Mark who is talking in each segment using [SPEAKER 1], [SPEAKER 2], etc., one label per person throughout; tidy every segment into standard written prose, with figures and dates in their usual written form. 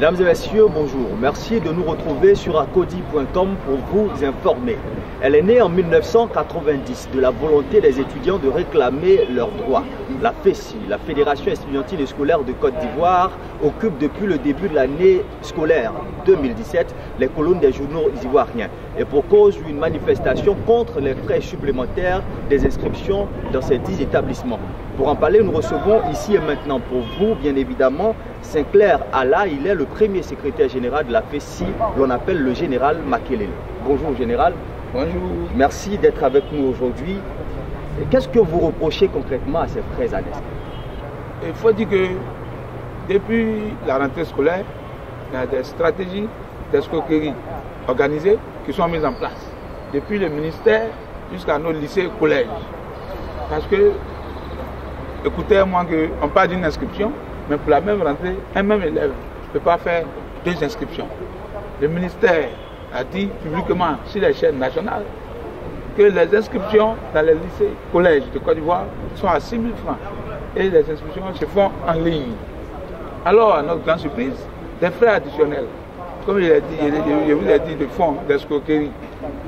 [SPEAKER 1] Mesdames et messieurs, bonjour. Merci de nous retrouver sur acodi.com pour vous informer. Elle est née en 1990 de la volonté des étudiants de réclamer leurs droits. La FESI, la Fédération estudiantine et scolaire de Côte d'Ivoire, occupe depuis le début de l'année scolaire 2017 les colonnes des journaux ivoiriens. Et pour cause d'une manifestation contre les frais supplémentaires des inscriptions dans ces 10 établissements. Pour en parler, nous recevons ici et maintenant pour vous, bien évidemment, Sinclair Allah. Il est le premier secrétaire général de la FESI, l'on appelle le général Makelele. Bonjour général.
[SPEAKER 2] Bonjour.
[SPEAKER 1] Merci d'être avec nous aujourd'hui. Qu'est-ce que vous reprochez concrètement à ces frais annexes?
[SPEAKER 2] Il faut dire que depuis la rentrée scolaire, il y a des stratégies d'escroquerie organisées qui sont mises en place. Depuis le ministère jusqu'à nos lycées et collèges. Parce que, écoutez-moi, on parle d'une inscription, mais pour la même rentrée, un même élève ne peut pas faire 2 inscriptions. Le ministère a dit publiquement sur les chaînes nationales que les inscriptions dans les lycées et collèges de Côte d'Ivoire sont à 6 000 francs et les inscriptions se font en ligne. Alors, à notre grande surprise, des frais additionnels, comme je vous ai dit, de fonds d'escroquerie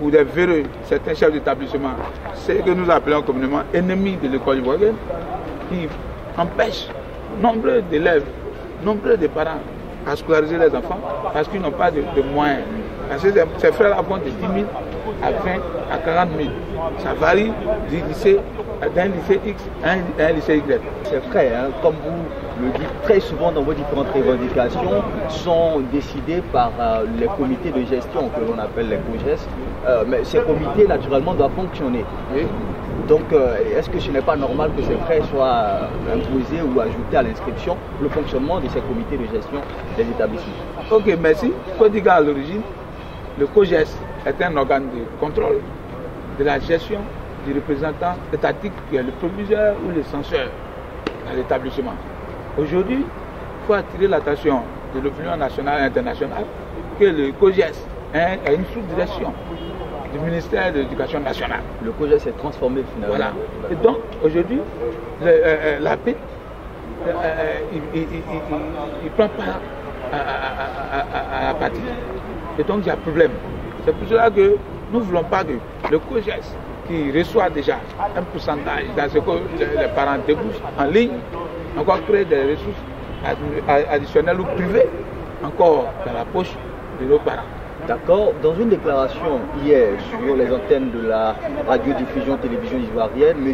[SPEAKER 2] ou des véreux, certains chefs d'établissement, c'est que nous appelons communément ennemis de l'école ivoirienne, qui empêchent nombreux d'élèves, nombreux de parents à scolariser les enfants parce qu'ils n'ont pas de moyens. Parce que ces frais-là vont de 10 000 à 20 à 40 000. Ça varie du lycée, d'un lycée X à un lycée Y.
[SPEAKER 1] Ces frais, comme vous le dites très souvent dans vos différentes revendications, sont décidés par les comités de gestion que l'on appelle les COGES. Mais ces comités, naturellement, doivent fonctionner.
[SPEAKER 2] Oui.
[SPEAKER 1] Donc, est-ce que ce n'est pas normal que ces frais soient imposés ou ajoutés à l'inscription pour le fonctionnement de ces comités de gestion des établissements?
[SPEAKER 2] Ok, merci. Il faut dire qu'à l'origine, le COGES est un organe de contrôle de la gestion du représentant étatique qui est le proviseur ou le censeur dans l'établissement. Aujourd'hui, il faut attirer l'attention de l'opinion nationale et internationale que le COGES est une sous-direction du ministère de l'Éducation nationale.
[SPEAKER 1] Le COGES s'est transformé finalement.
[SPEAKER 2] Voilà. Et donc, aujourd'hui, la PIT, il prend part à la partie. Et donc, il y a problème. C'est pour cela que nous ne voulons pas que le COGES, qui reçoit déjà un pourcentage dans ce que les parents débouchent en ligne, encore créer des ressources additionnelles ou privées, encore dans la poche de nos parents.
[SPEAKER 1] D'accord. Dans une déclaration hier sur les antennes de la radiodiffusion télévision ivoirienne, M.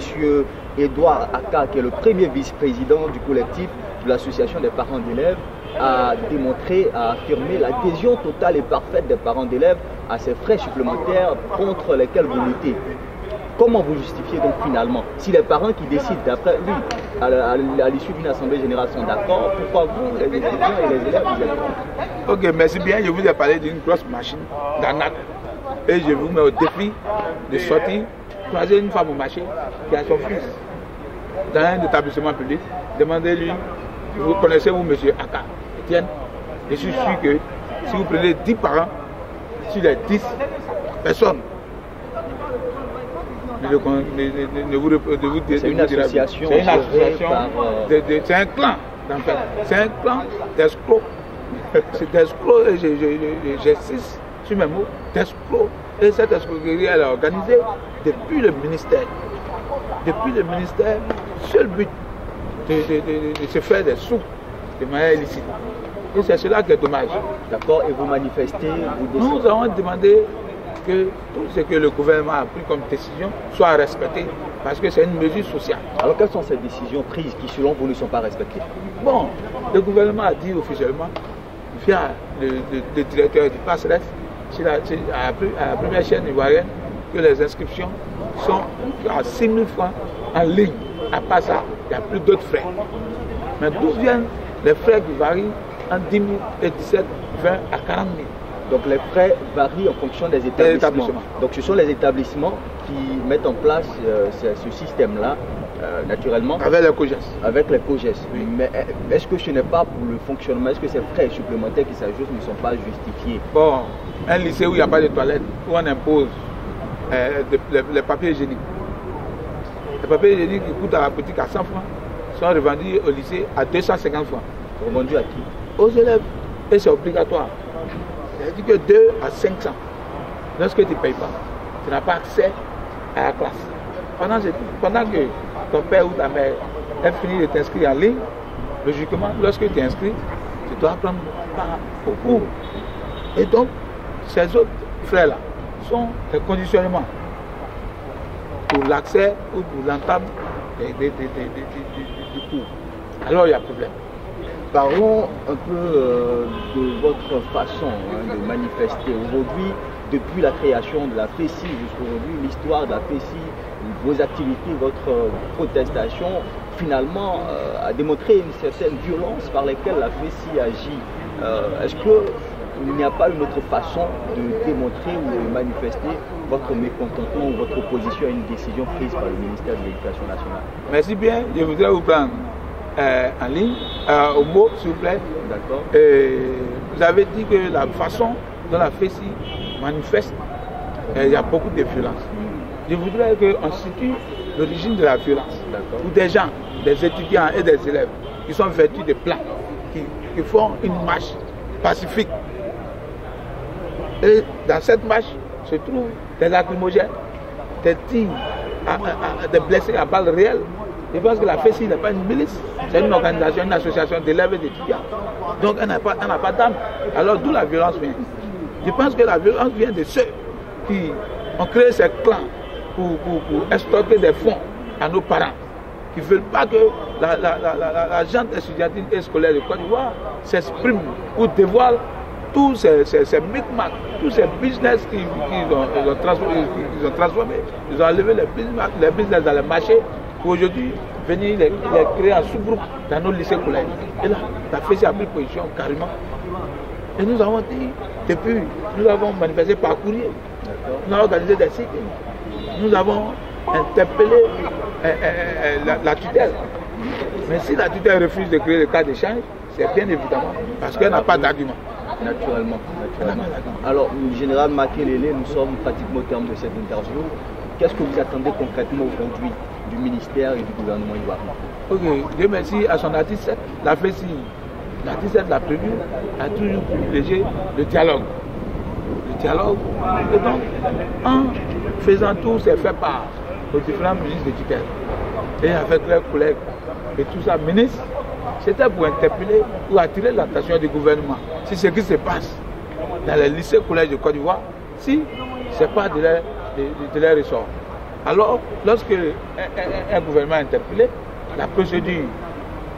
[SPEAKER 1] Edouard Aka, qui est le premier vice-président du collectif de l'association des parents d'élèves, a démontré, a affirmé l'adhésion totale et parfaite des parents d'élèves à ces frais supplémentaires contre lesquels vous luttez. Comment vous justifiez donc finalement, si les parents qui décident d'après lui, à l'issue d'une assemblée générale sont d'accord, pourquoi vous, les étudiants et les élèves, vous êtes contre?
[SPEAKER 2] Ok, merci bien. Je vous ai parlé d'une grosse machine d'arnaque et je vous mets au défi de sortir, croiser une femme au marché qui a son fils dans un établissement public. Demandez-lui, vous connaissez vous, monsieur Aka, Etienne? Je suis sûr que si vous prenez 10 parents sur les 10 personnes,
[SPEAKER 1] c'est une association.
[SPEAKER 2] C'est une association. C'est un clan, en fait. C'est un clan d'escrocs. C'est d'escrocs, et j'insiste sur mes mots, d'escrocs. Et cette escroquerie, elle est organisée depuis le ministère. Depuis le ministère, seul but de se faire des sous de manière illicite. Et c'est cela qui est dommage.
[SPEAKER 1] D'accord, et vous manifestez, vous décidez.
[SPEAKER 2] Nous avons demandé que tout ce que le gouvernement a pris comme décision soit respecté, parce que c'est une mesure sociale.
[SPEAKER 1] Alors quelles sont ces décisions prises qui selon vous ne sont pas respectées?
[SPEAKER 2] Bon, le gouvernement a dit officiellement, via le directeur du PASREF, à la première chaîne ivoirienne, que les inscriptions sont à 6 000 francs en ligne. À part ça, il n'y a plus d'autres frais. Mais d'où viennent les frais qui varient entre 10 000 et 17, 20 à 40 000?
[SPEAKER 1] Donc les frais varient en fonction des établissements. Donc ce sont les établissements qui mettent en place ce système-là, naturellement.
[SPEAKER 2] Avec les COGES.
[SPEAKER 1] Avec les COGES.
[SPEAKER 2] Oui.
[SPEAKER 1] Mais est-ce que ce n'est pas pour le fonctionnement, est-ce que ces frais supplémentaires qui s'ajoutent ne sont pas justifiés?
[SPEAKER 2] Bon, un lycée où il n'y a pas de toilettes, où on impose les papiers hygiéniques. Les papiers hygiéniques qui coûtent à la boutique à 100 francs sont revendus au lycée à 250 francs.
[SPEAKER 1] Revendus à qui?
[SPEAKER 2] Aux élèves. Et c'est obligatoire. C'est-à-dire que 2 à 500. Lorsque tu ne payes pas, tu n'as pas accès à la classe. Pendant que ton père ou ta mère a fini de t'inscrire en ligne, logiquement, lorsque tu es inscrit, tu dois prendre part au cours. Et donc, ces autres frais-là sont des conditionnements pour l'accès ou pour l'entame du cours. Alors il y a problème.
[SPEAKER 1] Parlons un peu de votre façon de manifester aujourd'hui. Depuis la création de la FESI jusqu'à aujourd'hui, l'histoire de la FESI, vos activités, votre protestation, finalement, a démontré une certaine violence par laquelle la FESI agit. Est-ce qu'il n'y a pas une autre façon de démontrer ou de manifester votre mécontentement ou votre opposition à une décision prise par le ministère de l'Éducation nationale?
[SPEAKER 2] Merci bien. Je voudrais vous prendre en ligne, au mot, s'il vous plaît.
[SPEAKER 1] D'accord.
[SPEAKER 2] Vous avez dit que la façon dont la FESI manifeste, il y a beaucoup de violence. Je voudrais qu'on situe l'origine de la violence. Où des gens, des étudiants et des élèves qui sont vêtus de blanc, qui font une marche pacifique. Et dans cette marche se trouvent des lacrymogènes, des tirs, des blessés à balles réelles. Je pense que la FESI n'est pas une milice, c'est une organisation, une association d'élèves et d'étudiants. Donc elle n'a pas d'âme. Alors d'où la violence vient? Je pense que la violence vient de ceux qui ont créé ces clans pour extorquer des fonds à nos parents, qui ne veulent pas que la gente étudiantine et scolaire de Côte d'Ivoire s'exprime ou dévoile tous ces micmacs, tous ces business qu'ils ont transformés. Ils ont enlevé les business dans les marchés pour aujourd'hui venir les créer en sous-groupe dans nos lycées collèges. Et là, la FESI a pris position carrément. Et nous avons dit, depuis, nous avons manifesté par courrier, nous avons organisé des sites, nous avons interpellé la tutelle. Mais si la tutelle refuse de créer le cas d'échange, c'est bien évidemment parce qu'elle n'a pas d'argument.
[SPEAKER 1] Naturellement. Alors, Général Makelele, nous sommes pratiquement au terme de cette interview. Qu'est-ce que vous attendez concrètement aujourd'hui du ministère et du gouvernement ivoirien?
[SPEAKER 2] Ok, Dieu merci à son article 7, la FESI. L'article 7 l'a prévu, a toujours privilégié le dialogue. Le dialogue, et donc, en faisant tous ces faits part aux différents ministres de tutelle et avec leurs collègues et tout ça, ministres, c'était pour interpeller ou attirer l'attention du gouvernement si ce qui se passe dans les lycées collèges de Côte d'Ivoire, si ce n'est pas de leur ressort. Alors, lorsque un gouvernement est interpellé, la procédure,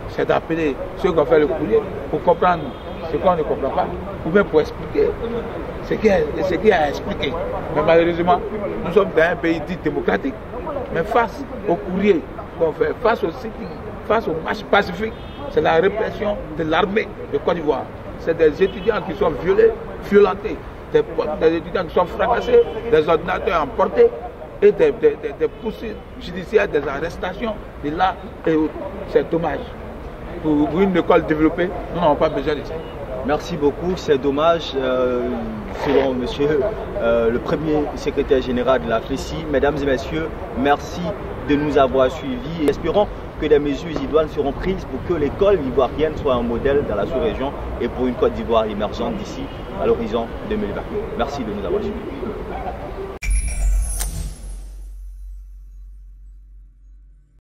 [SPEAKER 2] c'est d'appeler ceux qui ont fait le courrier pour comprendre ce qu'on ne comprend pas, ou bien pour expliquer ce qui est à expliquer. Mais malheureusement, nous sommes dans un pays dit démocratique, mais face au courrier qu'on fait, face au sitting, face aux marches pacifiques, c'est la répression de l'armée de Côte d'Ivoire. C'est des étudiants qui sont violés, violentés, des étudiants qui sont fracassés, des ordinateurs emportés et des poursuites judiciaires, des arrestations, et là et autres. C'est dommage. Pour une école développée, nous n'avons pas besoin de ça.
[SPEAKER 1] Merci beaucoup, c'est dommage, selon monsieur le premier secrétaire général de la FESI. Mesdames et messieurs, merci de nous avoir suivis et espérons que des mesures idoines seront prises pour que l'école ivoirienne soit un modèle dans la sous-région et pour une Côte d'Ivoire émergente d'ici à l'horizon 2020. Merci de nous avoir suivis.